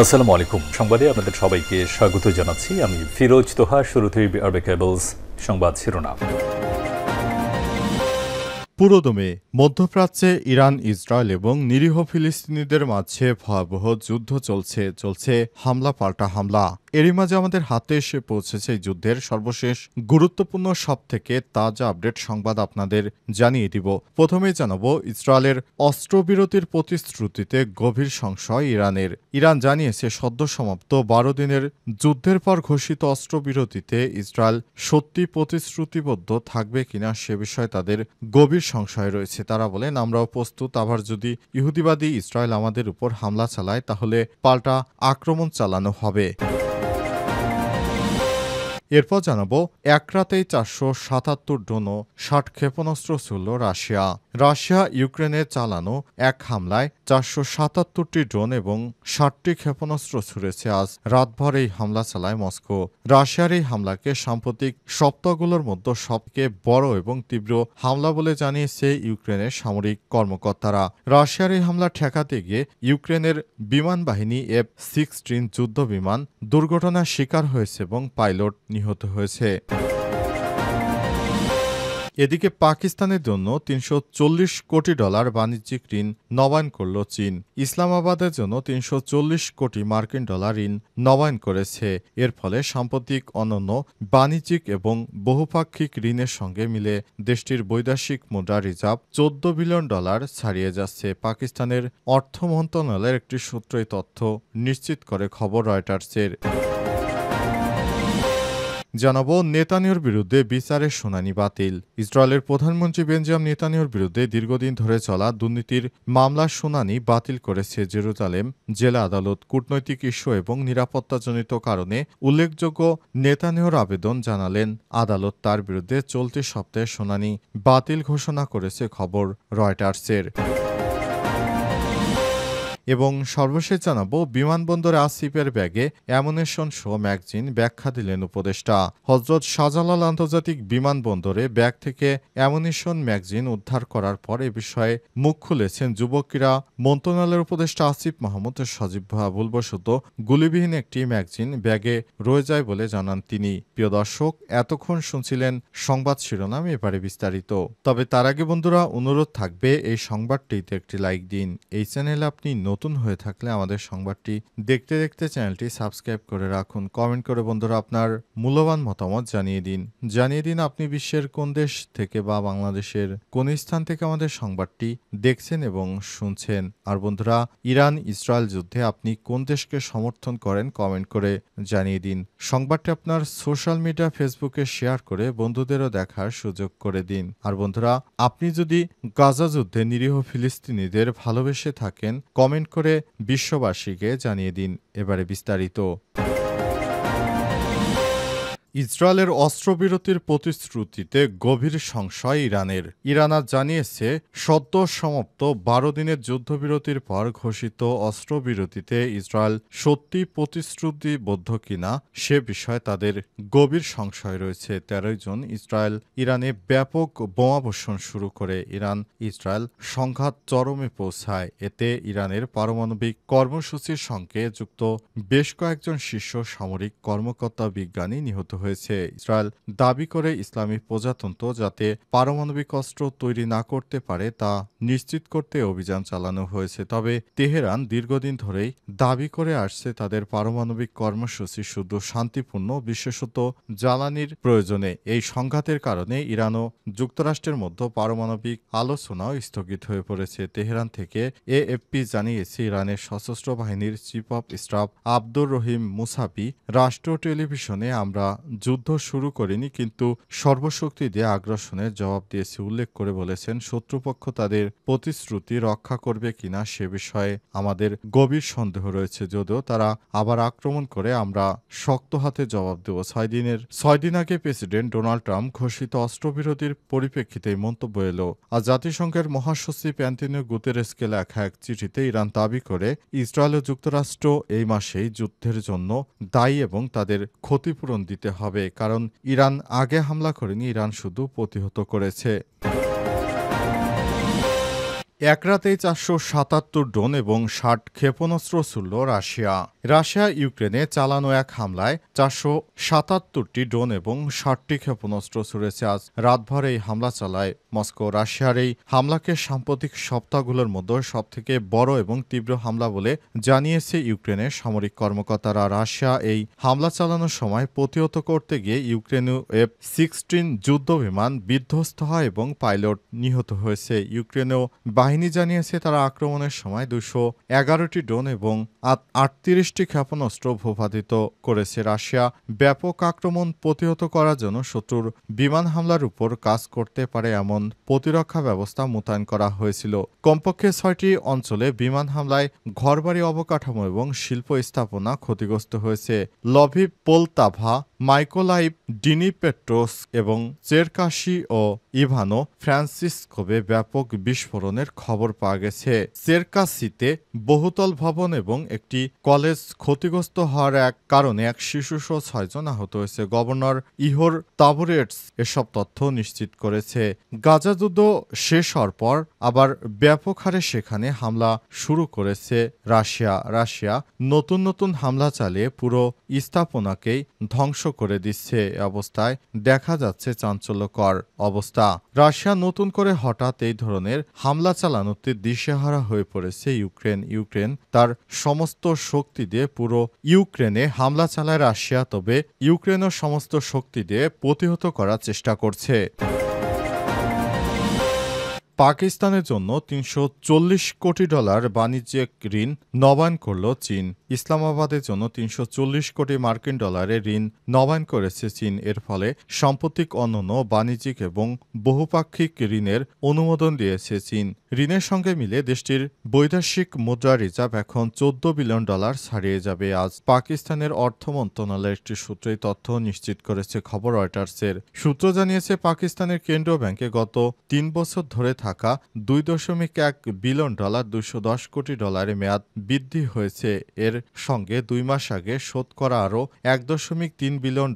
আসসালামু আলাইকুম। সংবাদে আপনাদের সবাইকে স্বাগত জানাচ্ছি। আমি ফিরোজ তোহা। শুরুতেই আরবে কেবলস সংবাদ শিরোনাম। পুরোদমে মধ্যপ্রাচ্যে ইরান, ইসরায়েল এবং নিরীহ ফিলিস্তিনিদের মাঝে ভয়াবহ যুদ্ধ চলছে হামলা পাল্টা হামলা। এরই মাঝে আমাদের হাতে এসে পৌঁছেছে এই যুদ্ধের সর্বশেষ গুরুত্বপূর্ণ সবথেকে তাজা আপডেট সংবাদ আপনাদের জানিয়ে দিব। প্রথমেই জানাবো ইসরায়েলের অস্ত্রবিরতির প্রতিশ্রুতিতে গভীর সংশয় ইরানের। ইরান জানিয়েছে সদ্য সমাপ্ত 12 দিনের যুদ্ধের পর ঘোষিত অস্ত্রবিরতিতে ইসরায়েল সত্যি প্রতিশ্রুতিবদ্ধ থাকবে কিনা সে বিষয়ে তাদের গভীর সংশয় রয়েছে। তারা বলেন, আমরাও প্রস্তুত, আবার যদি ইহুদিবাদী ইসরায়েল আমাদের উপর হামলা চালায় তাহলে পাল্টা আক্রমণ চালানো হবে। এরপর জানাবো, এক রাতেই 477 ড্রোন ও 60 ক্ষেপণাস্ত্র ছুড়ল রাশিয়া। রাশিয়া ইউক্রেনে চালানো এক হামলায় 477টি ড্রোন এবং 60টি ক্ষেপণাস্ত্র ছুড়েছে। আজ রাতভর এই হামলা চালায় মস্কো। রাশিয়ার এই হামলাকে সাম্প্রতিক সপ্তাহগুলোর মধ্যে সবচেয়ে বড় এবং তীব্র হামলা বলে জানিয়েছে ইউক্রেনের সামরিক কর্মকর্তারা। রাশিয়ার এই হামলা ঠেকাতে গিয়ে ইউক্রেনের বিমান বাহিনী F-16 যুদ্ধ বিমান দুর্ঘটনার শিকার হয়েছে এবং পাইলট নিহত হয়েছে। এদিকে পাকিস্তানের জন্য $340 কোটি বাণিজ্যিক ঋণ নবায়ন করল চীন। ইসলামাবাদের জন্য $340 কোটি মার্কিন ডলার ঋণ নবায়ন করেছে। এর ফলে সাম্প্রতিক অনন্য বাণিজ্যিক এবং বহুপাক্ষিক ঋণের সঙ্গে মিলে দেশটির বৈদেশিক মুদ্রা রিজার্ভ $14 বিলিয়ন ছাড়িয়ে যাচ্ছে। পাকিস্তানের অর্থ মন্ত্রণালয়ের একটি সূত্র এই তথ্য নিশ্চিত করে খবর রয়টার্সের। জানাবো, নেতানিয়াহুর বিরুদ্ধে বিচারের শুনানি বাতিল। ইসরায়েলের প্রধানমন্ত্রী বেঞ্জামিন নেতানিয়াহুর বিরুদ্ধে দীর্ঘদিন ধরে চলা দুর্নীতির মামলার শুনানি বাতিল করেছে জেরুজালেম জেলা আদালত। কূটনৈতিক ইস্যু এবং নিরাপত্তাজনিত কারণে উল্লেখযোগ্য নেতানিয়াহুর আবেদন জানালেন আদালত। তার বিরুদ্ধে চলতি সপ্তাহে শুনানি বাতিল ঘোষণা করেছে খবর রয়টার্সের। এবং সর্বশেষ জানাবো, বিমানবন্দরে আসিফের ব্যাগে অ্যামুনেশন সহ ম্যাগজিন ব্যাখ্যা দিলেন উপদেষ্টা। হজরত শাহজালাল আন্তর্জাতিক বিমানবন্দরে ব্যাগ থেকে অ্যামুনেশন ম্যাগজিন উদ্ধার করার পর এ বিষয়ে মুখ খুলেছেন যুব ক্রীড়া মন্ত্রণালয়ের উপদেষ্টা আসিফ মাহমুদ সজীব। ভুলবশত গুলিবিহীন একটি ম্যাগজিন ব্যাগে রয়ে যায় বলে জানান তিনি। প্রিয় দর্শক, এতক্ষণ শুনছিলেন সংবাদ শিরোনাম, এবারে বিস্তারিত। তবে তার আগে বন্ধুরা, অনুরোধ থাকবে এই সংবাদটিতে একটি লাইক দিন। এই চ্যানেলে আপনি নতুন হয়ে থাকলে আমাদের সংবাদটি দেখতে দেখতে চ্যানেলটি সাবস্ক্রাইব করে রাখুন। কমেন্ট করে বন্ধুরা আপনার মূল্যবান মতামত জানিয়ে দিন আপনি বিশ্বের কোন দেশ থেকে বা বাংলাদেশের কোন স্থান থেকে আমাদের সংবাদটি দেখছেন এবং শুনছেন। আর বন্ধুরা, ইরান ইসরায়েল যুদ্ধে আপনি কোন দেশকে সমর্থন করেন কমেন্ট করে জানিয়ে দিন। সংবাদটি আপনার সোশ্যাল মিডিয়া ফেসবুকে শেয়ার করে বন্ধুদেরও দেখার সুযোগ করে দিন। আর বন্ধুরা, আপনি যদি গাজা যুদ্ধে নিরীহ ফিলিস্তিনিদের ভালোবেসে থাকেন কমেন্ট করে বিশ্ববাসীকে জানিয়ে দিন। এবারে বিস্তারিত। ইসরায়েলের অস্ত্রবিরতির প্রতিশ্রুতিতে গভীর সংশয় ইরানের। ইরান আজ জানিয়েছে সদ্য সমাপ্ত 12 দিনের যুদ্ধবিরতির পর ঘোষিত অস্ত্রবিরতিতে ইসরায়েল সত্যি প্রতিশ্রুতিবদ্ধ কিনা সে বিষয়ে তাদের গভীর সংশয় রয়েছে। 13 জুন ইসরায়েল ইরানে ব্যাপক বোমাবর্ষণ শুরু করে ইরান ইসরায়েল সংঘাত চরমে পৌঁছায়। এতে ইরানের পারমাণবিক কর্মসূচির সঙ্গে যুক্ত বেশ কয়েকজন শীর্ষ সামরিক কর্মকর্তা বিজ্ঞানী নিহত হয়েছে। ইসরায়েল দাবি করে ইসলামী প্রজাতন্ত্র যাতে পারমাণবিক অস্ত্র তৈরি না করতে পারে তা নিশ্চিত করতে অভিযান চালানো হয়েছে। তবে তেহরান দীর্ঘদিন ধরেই দাবি করে আসছে তাদের পারমাণবিক কর্মসূচি শুধু শান্তিপূর্ণ, বিশেষত জ্বালানির প্রয়োজনে। এই সংঘাতের কারণে ইরান ও যুক্তরাষ্ট্রের মধ্যে পারমাণবিক আলোচনাও স্থগিত হয়ে পড়েছে। তেহরান থেকে এএফপি জানিয়েছে, ইরানের সশস্ত্র বাহিনীর chief of staff Abdur Rahim মুসাবি রাষ্ট্রীয় টেলিভিশনে, আমরা যুদ্ধ শুরু করিনি কিন্তু সর্বশক্তি দিয়ে আগ্রাসনের জবাব দিয়েছে উল্লেখ করে বলেছেন, শত্রুপক্ষ তাদের প্রতিশ্রুতি রক্ষা করবে কিনা সে বিষয়ে আমাদের গভীর সন্দেহ রয়েছে। যদিও তারা আবার আক্রমণ করে আমরা শক্ত হাতে জবাব দেব। 6 দিন আগে প্রেসিডেন্ট ডোনাল্ড ট্রাম্প ঘোষিত অস্ত্রবিরতির পরিপ্রেক্ষিতে মন্তব্য এলো। আর জাতিসংঘের মহাসচিব অ্যান্টনিও গুতেরেসকে লেখা এক চিঠিতে ইরান দাবি করে ইসরায়েল ও যুক্তরাষ্ট্র এই মাসেই যুদ্ধের জন্য দায়ী এবং তাদের ক্ষতিপূরণ দিতে হবে, কারণ ইরান আগে হামলা করেনি, ইরান শুধু প্রতিহত করেছে। এক রাতেই 477 ড্রোন এবং 60 ক্ষেপণাস্ত্র ছুড়ল রাশিয়া। রাশিয়া ইউক্রেনে চালানো এক হামলায় 477টি ড্রোন এবং 60টি ক্ষেপণাস্ত্র ছুড়েছে। আজ রাতভর এই হামলা চালায় মস্কো। রাশিয়ার এই হামলাকে সাম্প্রতিক সপ্তাহগুলোর মধ্যে সবথেকে বড় এবং তীব্র হামলা বলে জানিয়েছে ইউক্রেনের সামরিক কর্মকর্তারা। রাশিয়া এই হামলা চালানোর সময় প্রতিহত করতে গিয়ে ইউক্রেনীয় F-16 যুদ্ধবিমান বিধ্বস্ত হয় এবং পাইলট নিহত হয়েছে। ইউক্রেনীয় বাহিনী জানিয়েছে তারা আক্রমণের সময় 211টি ড্রোন এবং 38টি ক্ষেপণাস্ত্র ভূপাতিত করেছে। রাশিয়া ব্যাপক আক্রমণ প্রতিহত করার জন্য শত্রুর বিমান হামলার উপর কাজ করতে পারে এমন প্রতিরক্ষা ব্যবস্থা মোতায়েন করা হয়েছিল। কমপক্ষে 6টি অঞ্চলে বিমান হামলায় ঘরবাড়ি, অবকাঠামো এবং শিল্প স্থাপনা ক্ষতিগ্রস্ত হয়েছে। লভিভ, পোলতাভা, মাইকোলাইভ, ডিনিপেট্রোস এবং চেরকাশি ও ইভানো ফ্রান্সিসকোভে ব্যাপক বিস্ফোরণের খবর পাওয়া গেছে। চেরকাসিতে বহুতল ভবন এবং একটি কলেজ ক্ষতিগ্রস্ত হওয়ার কারণে এক শিশুসহ 6 জন আহত হয়েছে। গভর্নর ইহোর তাবুরেটস এসব তথ্য নিশ্চিত করেছে। গাজা যুদ্ধ শেষ হওয়ার পর আবার ব্যাপক হারে সেখানে হামলা শুরু করেছে রাশিয়া নতুন নতুন হামলা চালিয়ে পুরো স্থাপনাকেই ধ্বংস করে দিচ্ছে। অবস্থায় দেখা যাচ্ছে চাঞ্চল্যকর অবস্থা। রাশিয়া নতুন করে হঠাৎ এই ধরনের হামলা চালানোতে দিশেহারা হয়ে পড়েছে ইউক্রেন তার সমস্ত শক্তি দিয়ে পুরো ইউক্রেনে হামলা চালায় রাশিয়া, তবে ইউক্রেনও সমস্ত শক্তি দিয়ে প্রতিহত করার চেষ্টা করছে। পাকিস্তানের জন্য $340 কোটি বাণিজ্যিক ঋণ নবায়ন করল চীন। ইসলামাবাদের জন্য $340 কোটি মার্কিন ডলারের ঋণ নবায়ন করেছে চীন। এর ফলে সাম্প্রতিক অন্যান্য বাণিজ্যিক এবং বহুপাক্ষিক ঋণের অনুমোদন দিয়েছে চীন। ঋণের সঙ্গে মিলে দেশটির বৈদেশিক মুদ্রা রিজার্ভ এখন $14 বিলিয়ন ছাড়িয়ে যাবে। আজ পাকিস্তানের অর্থ মন্ত্রণালয়ের একটি সূত্র এই তথ্য নিশ্চিত করেছে খবর রয়টার্সের। সূত্র জানিয়েছে পাকিস্তানের কেন্দ্রীয় ব্যাংকে গত 3 বছর ধরে থাকা $2.1 বিলিয়ন $210 কোটি মেয়াদ বৃদ্ধি হয়েছে। এর সঙ্গে 2 মাস আগে শোধ করা আরও $1.3 বিলিয়ন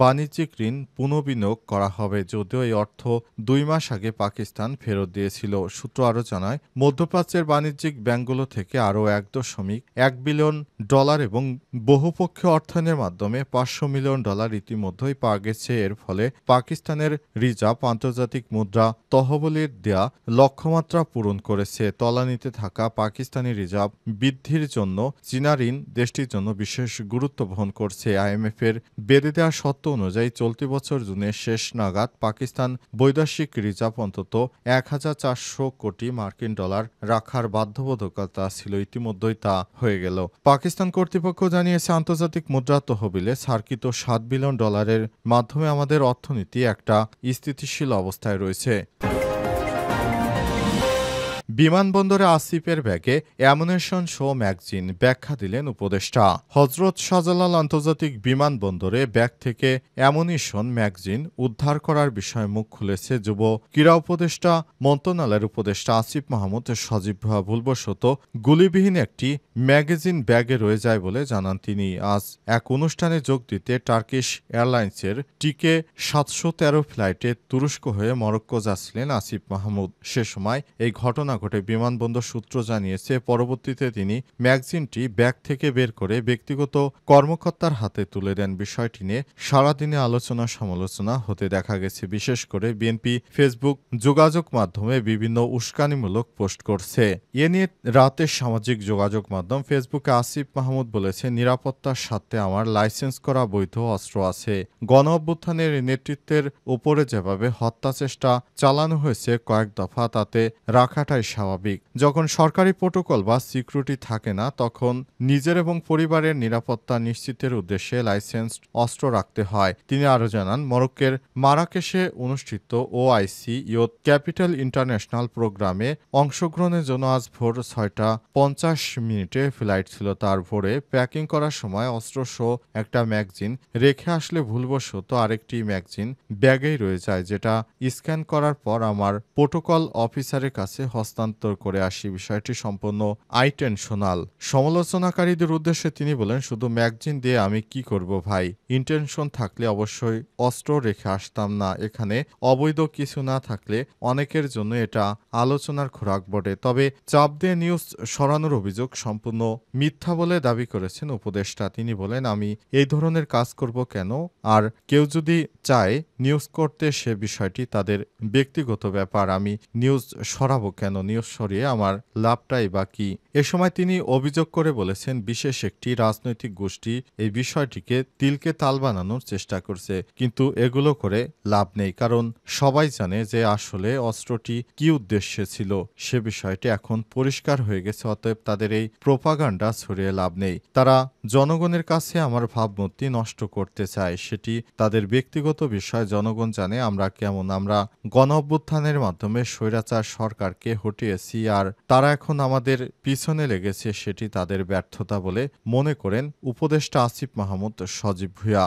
বাণিজ্যিক ঋণ পুনর্বিনিয়োগ করা হবে, যদিও এই অর্থ 2 মাস আগে পাকিস্তান ফেরত দিয়েছিল। সূত্র আরও জানায়, মধ্যপ্রাচ্যের বাণিজ্যিক ব্যাংকগুলো থেকে আরও $1.1 বিলিয়ন এবং বহুপক্ষীয় অর্থায়নের মাধ্যমে $500 মিলিয়ন ইতিমধ্যেই পাওয়া গেছে। এর ফলে পাকিস্তানের রিজার্ভ আন্তর্জাতিক মুদ্রা তহবিলের দেয়া লক্ষ্যমাত্রা পূরণ করেছে। তলানিতে থাকা পাকিস্তানি রিজার্ভ বৃদ্ধির জন্য চীনা ঋণ দেশটির জন্য বিশেষ গুরুত্ব বহন করছে। IMF-এর বেঁধে দেওয়া শর্ত অনুযায়ী চলতি বছর জুনের শেষ নাগাদ পাকিস্তান বৈদেশিক রিজার্ভ অন্তত 1400 কোটি মার্কিন ডলার রাখার বাধ্যবাধকতা ছিল। ইতিমধ্যেই তা হয়ে গেল। পাকিস্তান কর্তৃপক্ষ জানিয়েছে, আন্তর্জাতিক মুদ্রা তহবিলে সার্কিত $7 বিলিয়ন মাধ্যমে আমাদের অর্থনীতি একটা স্থিতিশীল অবস্থায় রয়েছে। বিমানবন্দরে আসিফের ব্যাগে অ্যামুনেশন সহ ম্যাগজিন, ব্যাখ্যা দিলেন উপদেষ্টা। হজরত শাহজালাল আন্তর্জাতিক বিমানবন্দরে ব্যাগ থেকে অ্যামুনিশন ম্যাগজিন উদ্ধার করার বিষয়ে মুখ খুলেছে যুব ক্রীড়া উপদেষ্টা মন্ত্রণালয়ের উপদেষ্টা আসিফ মাহমুদ সজীব। ভুলবশত গুলিবিহীন একটি ম্যাগাজিন ব্যাগে রয়ে যায় বলে জানান তিনি। আজ এক অনুষ্ঠানে যোগ দিতে টার্কিশ এয়ারলাইন্সের টিকে 713 ফ্লাইটে তুরস্ক হয়ে মরক্কো যাচ্ছিলেন আসিফ মাহমুদ। সে সময় এই ঘটনা ঘটে। বিমানবন্দর সূত্র জানিয়েছে, পরবর্তীতে তিনি ম্যাগজিনটি ব্যাগ থেকে বের করে ব্যক্তিগত কর্মকর্তার হাতে তুলে দেন। বিষয়টি নিয়ে সারাদিনে আলোচনা সমালোচনা হতে দেখা গেছে। বিশেষ করে বিএনপি ফেসবুক যোগাযোগ মাধ্যমে বিভিন্ন উস্কানিমূলক পোস্ট করছে। এ নিয়ে রাতের সামাজিক যোগাযোগ মাধ্যম ফেসবুকে আসিফ মাহমুদ বলেছেন, নিরাপত্তার স্বার্থে আমার লাইসেন্স করা বৈধ অস্ত্র আছে। গণ অভ্যুত্থানের নেতৃত্বের উপরে যেভাবে হত্যা চেষ্টা চালানো হয়েছে কয়েক দফা, তাতে রাখাটাই স্বাভাবিক। যখন সরকারি প্রোটোকল বা সিকিউরিটি থাকে না, তখন নিজের এবং পরিবারের নিরাপত্তা নিশ্চিতের উদ্দেশ্যে লাইসেন্স অস্ত্র রাখতে হয়। তিনি আরও জানান, মরক্কোর মারাকেশে অনুষ্ঠিত OIC ইয়ুথ ক্যাপিটাল ইন্টারন্যাশনাল প্রোগ্রামে অংশগ্রহণের জন্য আজ ভোর 6:50 ফ্লাইট ছিল। তার ভোরে প্যাকিং করার সময় অস্ত্রসহ একটা ম্যাগজিন রেখে আসলে ভুলবশত আরেকটি ম্যাগজিন ব্যাগেই রয়ে যায়, যেটা স্ক্যান করার পর আমার প্রোটোকল অফিসারের কাছে হস্তান্তর হস্তান্তর করে আসি। বিষয়টি সম্পূর্ণ আইটেনশনাল। সমালোচনাকারীদের উদ্দেশ্যে তিনি বলেন, শুধু ম্যাগজিন দিয়ে আমি কি করব ভাই? ইন্টেনশন থাকলে অবশ্যই অস্ত্র রেখে আসতাম না। এখানে অবৈধ কিছু না থাকলে অনেকের জন্য এটা আলোচনার খোরাক বটে। তবে চাপ দিয়ে নিউজ সরানোর অভিযোগ সম্পূর্ণ মিথ্যা বলে দাবি করেছেন উপদেষ্টা। তিনি বলেন, আমি এই ধরনের কাজ করব কেন? আর কেউ যদি চায় নিউজ করতে, সে বিষয়টি তাদের ব্যক্তিগত ব্যাপার। আমি নিউজ সরাবো কেন? নিউজ সরিয়ে আমার লাভটাই বা কি? এ সময় তিনি অভিযোগ করে বলেছেন, বিশেষ একটি রাজনৈতিক গোষ্ঠী এই বিষয়টিকে তিলকে তাল বানানোর চেষ্টা করছে, কিন্তু এগুলো করে লাভ নেই। কারণ সবাই জানে যে আসলে অস্ত্রটি কি উদ্দেশ্যে ছিল, সে বিষয়টি এখন পরিষ্কার হয়ে গেছে। অতএব তাদের এই প্রোপাগান্ডা ছড়িয়ে লাভ নেই। তারা জনগণের কাছে আমার ভাবমূর্তি নষ্ট করতে চায়, সেটি তাদের ব্যক্তিগত বিষয়। জনগণ জানে আমরা কেমন। আমরা গণঅভ্যুত্থানের মাধ্যমে স্বৈরাচার সরকারকে হটিয়েছি, আর তারা এখন আমাদের পিছনে লেগেছে, সেটি তাদের ব্যর্থতা বলে মনে করেন উপদেষ্টা আসিফ মাহমুদ সজীব ভূঁইয়া।